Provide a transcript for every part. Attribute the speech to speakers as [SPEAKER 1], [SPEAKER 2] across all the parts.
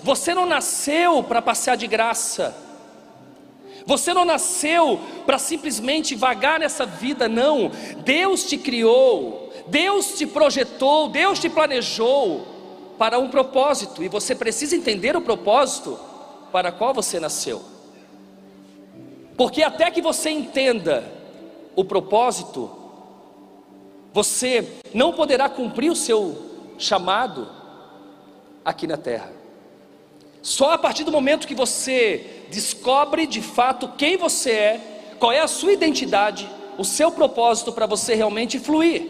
[SPEAKER 1] Você não nasceu para passear de graça. Você não nasceu para simplesmente vagar nessa vida, não. Deus te criou, Deus te projetou, Deus te planejou para um propósito. E você precisa entender o propósito para qual você nasceu. Porque até que você entenda o propósito, você não poderá cumprir o seu chamado aqui na terra. Só a partir do momento que você descobre de fato quem você é, qual é a sua identidade, o seu propósito, para você realmente fluir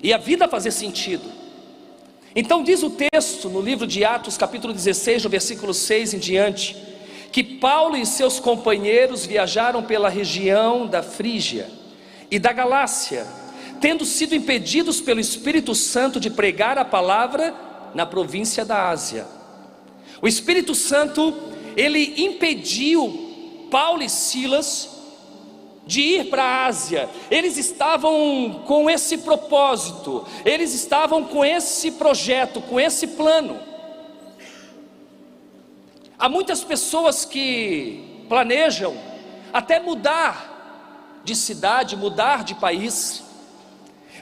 [SPEAKER 1] e a vida fazer sentido. Então diz o texto no livro de Atos capítulo 16, no versículo 6 em diante, que Paulo e seus companheiros viajaram pela região da Frígia e da Galácia, tendo sido impedidos pelo Espírito Santo de pregar a palavra na província da Ásia. O Espírito Santo, ele impediu Paulo e Silas de ir para a Ásia. Eles estavam com esse propósito, eles estavam com esse projeto, com esse plano. Há muitas pessoas que planejam até mudar de cidade, mudar de país,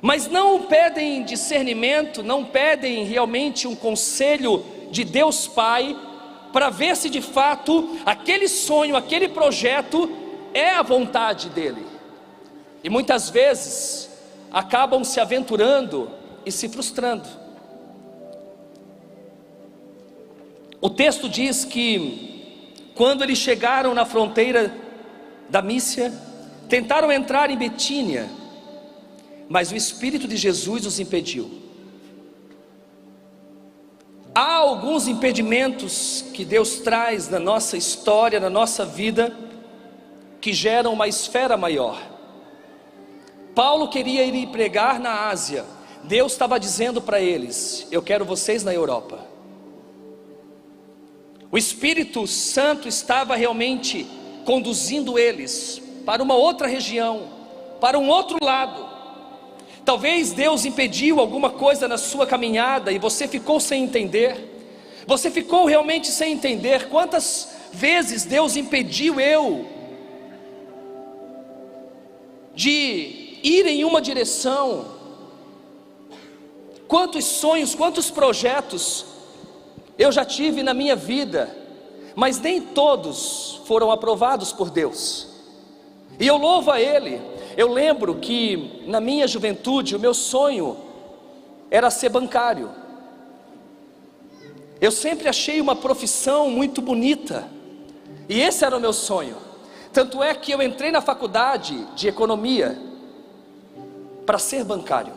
[SPEAKER 1] mas não pedem discernimento, não pedem realmente um conselho de Deus Pai, para ver se de fato aquele sonho, aquele projeto é a vontade dele. E muitas vezes acabam se aventurando e se frustrando. O texto diz que quando eles chegaram na fronteira da Mísia, tentaram entrar em Betínia, mas o Espírito de Jesus os impediu. Há alguns impedimentos que Deus traz na nossa história, na nossa vida, que geram uma esfera maior. Paulo queria ir pregar na Ásia. Deus estava dizendo para eles: eu quero vocês na Europa. O Espírito Santo estava realmente conduzindo eles para uma outra região, para um outro lado. Talvez Deus impediu alguma coisa na sua caminhada e você ficou sem entender. Você ficou realmente sem entender. Quantas vezes Deus impediu eu de ir em uma direção? Quantos sonhos, quantos projetos eu já tive na minha vida, mas nem todos foram aprovados por Deus. E eu louvo a Ele. Eu lembro que na minha juventude o meu sonho era ser bancário. Eu sempre achei uma profissão muito bonita, e esse era o meu sonho. Tanto é que eu entrei na faculdade de economia para ser bancário.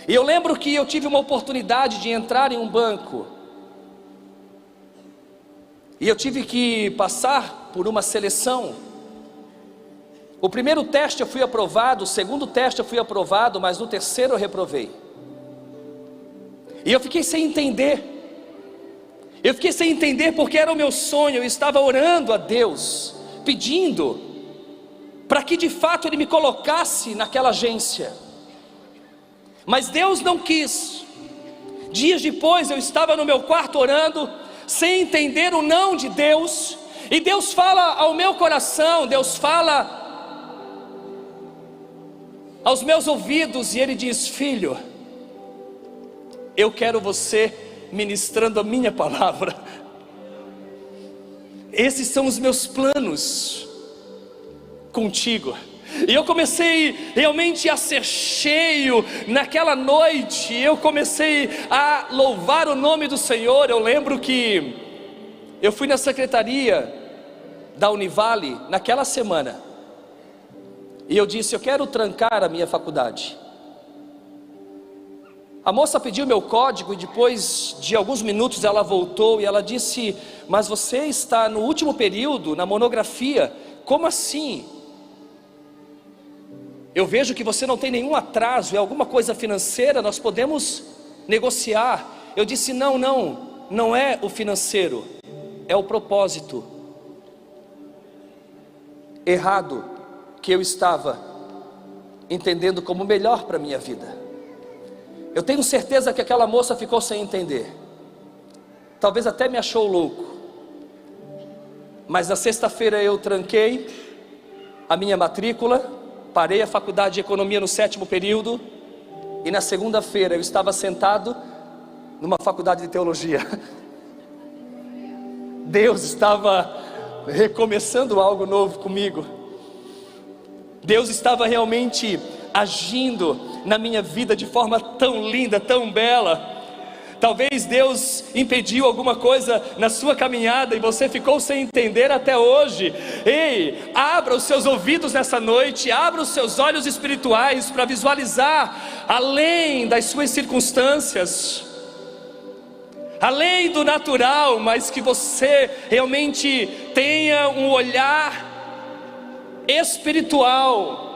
[SPEAKER 1] E eu lembro que eu tive uma oportunidade de entrar em um banco, e eu tive que passar por uma seleção. O primeiro teste eu fui aprovado, o segundo teste eu fui aprovado, mas no terceiro eu reprovei. E eu fiquei sem entender. Eu fiquei sem entender porque era o meu sonho. Eu estava orando a Deus, pedindo para que de fato Ele me colocasse naquela agência. Mas Deus não quis. Dias depois eu estava no meu quarto orando, sem entender o não de Deus. E Deus fala ao meu coração, Deus fala aos meus ouvidos, e Ele diz: filho, eu quero você ministrando a minha palavra. Esses são os meus planos contigo. E eu comecei realmente a ser cheio naquela noite. Eu comecei a louvar o nome do Senhor. Eu lembro que eu fui na secretaria da Univale naquela semana, e eu disse: eu quero trancar a minha faculdade. A moça pediu meu código, e depois de alguns minutos ela voltou e ela disse: mas você está no último período, na monografia. Como assim? Eu vejo que você não tem nenhum atraso, é alguma coisa financeira, nós podemos negociar. Eu disse: não é o financeiro, é o propósito errado que eu estava entendendo como melhor para a minha vida. Eu tenho certeza que aquela moça ficou sem entender. talvez até me achou louco, mas na sexta-feira eu tranquei a minha matrícula, parei a faculdade de economia no 7º período, e na segunda-feira eu estava sentado numa faculdade de teologia. Deus estava recomeçando algo novo comigo. Deus estava realmente agindo na minha vida de forma tão linda, tão bela. Talvez Deus impediu alguma coisa na sua caminhada e você ficou sem entender até hoje. Ei, abra os seus ouvidos nessa noite, abra os seus olhos espirituais para visualizar além das suas circunstâncias, além do natural, mas que você realmente tenha um olhar espiritual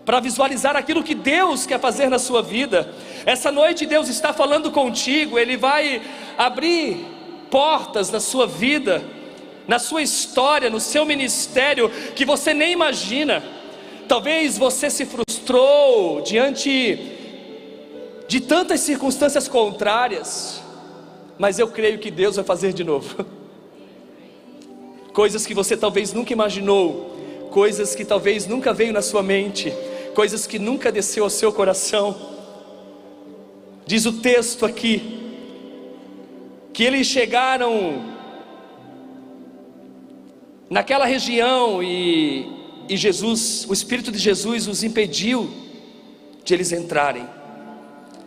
[SPEAKER 1] para visualizar aquilo que Deus quer fazer na sua vida. Essa noite Deus está falando contigo, Ele vai abrir portas na sua vida, na sua história, no seu ministério, que você nem imagina. Talvez você se frustrou diante de tantas circunstâncias contrárias, mas eu creio que Deus vai fazer de novo. Coisas que você talvez nunca imaginou, coisas que talvez nunca veio na sua mente, coisas que nunca desceu ao seu coração. Diz o texto aqui, que eles chegaram naquela região e Jesus, o Espírito de Jesus os impediu de eles entrarem.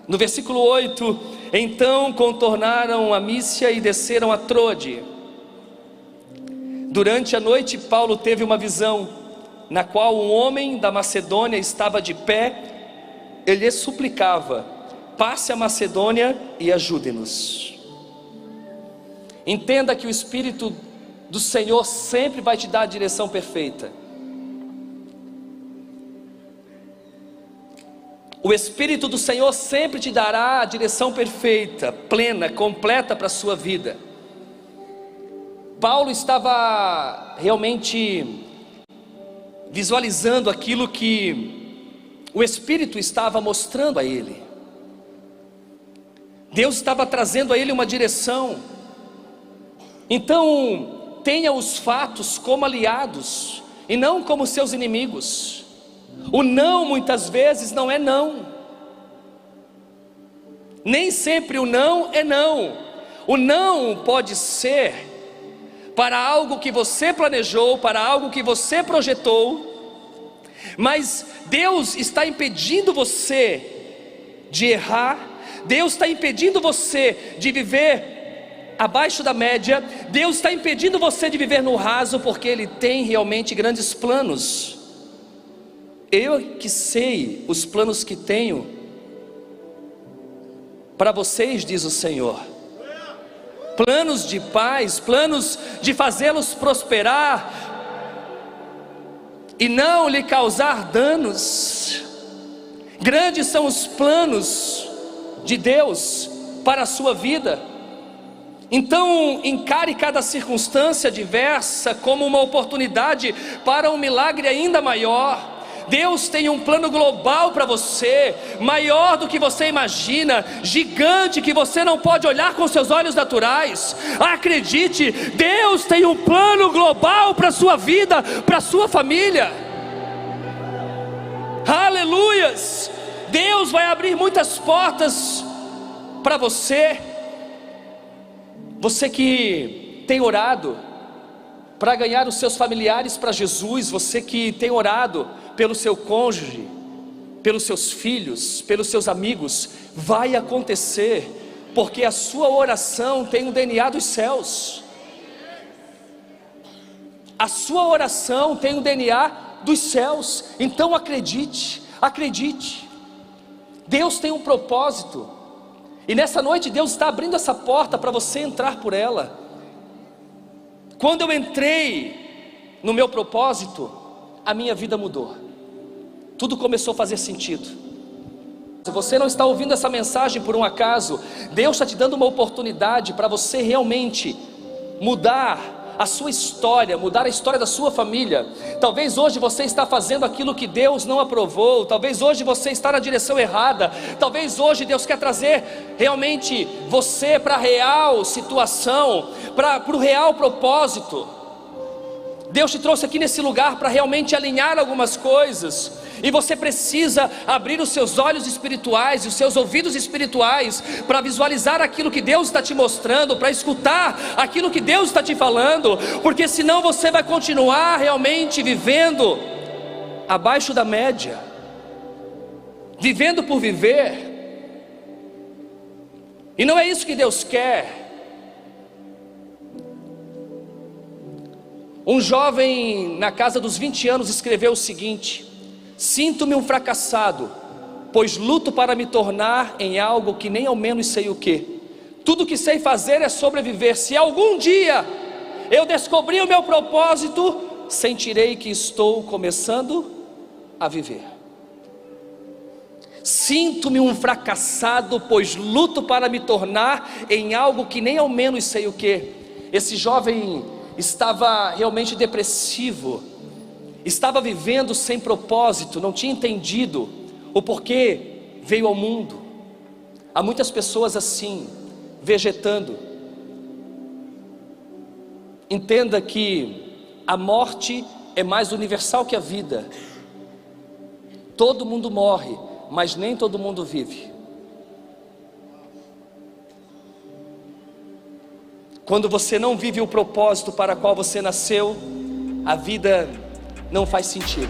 [SPEAKER 1] No versículo 8, então contornaram a Mísia e desceram a Trode. Durante a noite Paulo teve uma visão, na qual um homem da Macedônia estava de pé. Ele lhe suplicava: passe a Macedônia e ajude-nos. Entenda que o Espírito do Senhor sempre vai te dar a direção perfeita. O Espírito do Senhor sempre te dará a direção perfeita, plena, completa para a sua vida. Paulo estava realmente visualizando aquilo que o Espírito estava mostrando a ele. Deus estava trazendo a ele uma direção. Então, tenha os fatos como aliados e não como seus inimigos. O não muitas vezes não é não. Nem sempre o não é não. O não pode ser para algo que você planejou, para algo que você projetou, mas Deus está impedindo você de errar. Deus está impedindo você de viver abaixo da média. Deus está impedindo você de viver no raso, porque Ele tem realmente grandes planos. Eu que sei os planos que tenho para vocês, diz o Senhor. Planos de paz, planos de fazê-los prosperar e não lhe causar danos. Grandes são os planos de Deus para a sua vida. Então encare cada circunstância diversa como uma oportunidade para um milagre ainda maior. Deus tem um plano global para você, maior do que você imagina, gigante, que você não pode olhar com seus olhos naturais. Acredite, Deus tem um plano global para a sua vida, para a sua família. Aleluias! Deus vai abrir muitas portas para você. Você que tem orado para ganhar os seus familiares para Jesus, você que tem orado pelo seu cônjuge, pelos seus filhos, pelos seus amigos, vai acontecer, porque a sua oração tem o DNA dos céus. A sua oração tem o DNA dos céus. Então acredite, acredite. Deus tem um propósito, e nessa noite Deus está abrindo essa porta para você entrar por ela. Quando eu entrei no meu propósito, a minha vida mudou. Tudo começou a fazer sentido. Se você não está ouvindo essa mensagem por um acaso, Deus está te dando uma oportunidade para você realmente mudar a sua história, mudar a história da sua família. Talvez hoje você está fazendo aquilo que Deus não aprovou, talvez hoje você está na direção errada, talvez hoje Deus quer trazer realmente você para a real situação, para o real propósito. Deus te trouxe aqui nesse lugar para realmente alinhar algumas coisas, e você precisa abrir os seus olhos espirituais e os seus ouvidos espirituais para visualizar aquilo que Deus está te mostrando, para escutar aquilo que Deus está te falando, porque senão você vai continuar realmente vivendo abaixo da média, vivendo por viver, e não é isso que Deus quer. Um jovem na casa dos 20 anos escreveu o seguinte: sinto-me um fracassado, pois luto para me tornar em algo que nem ao menos sei o que. Tudo que sei fazer é sobreviver. Se algum dia eu descobrir o meu propósito, sentirei que estou começando a viver. Sinto-me um fracassado, pois luto para me tornar em algo que nem ao menos sei o que. Esse jovem estava realmente depressivo, estava vivendo sem propósito, não tinha entendido o porquê veio ao mundo. Há muitas pessoas assim, vegetando. Entenda que a morte é mais universal que a vida. Todo mundo morre, mas nem todo mundo vive. Quando você não vive o propósito para o qual você nasceu, a vida não faz sentido.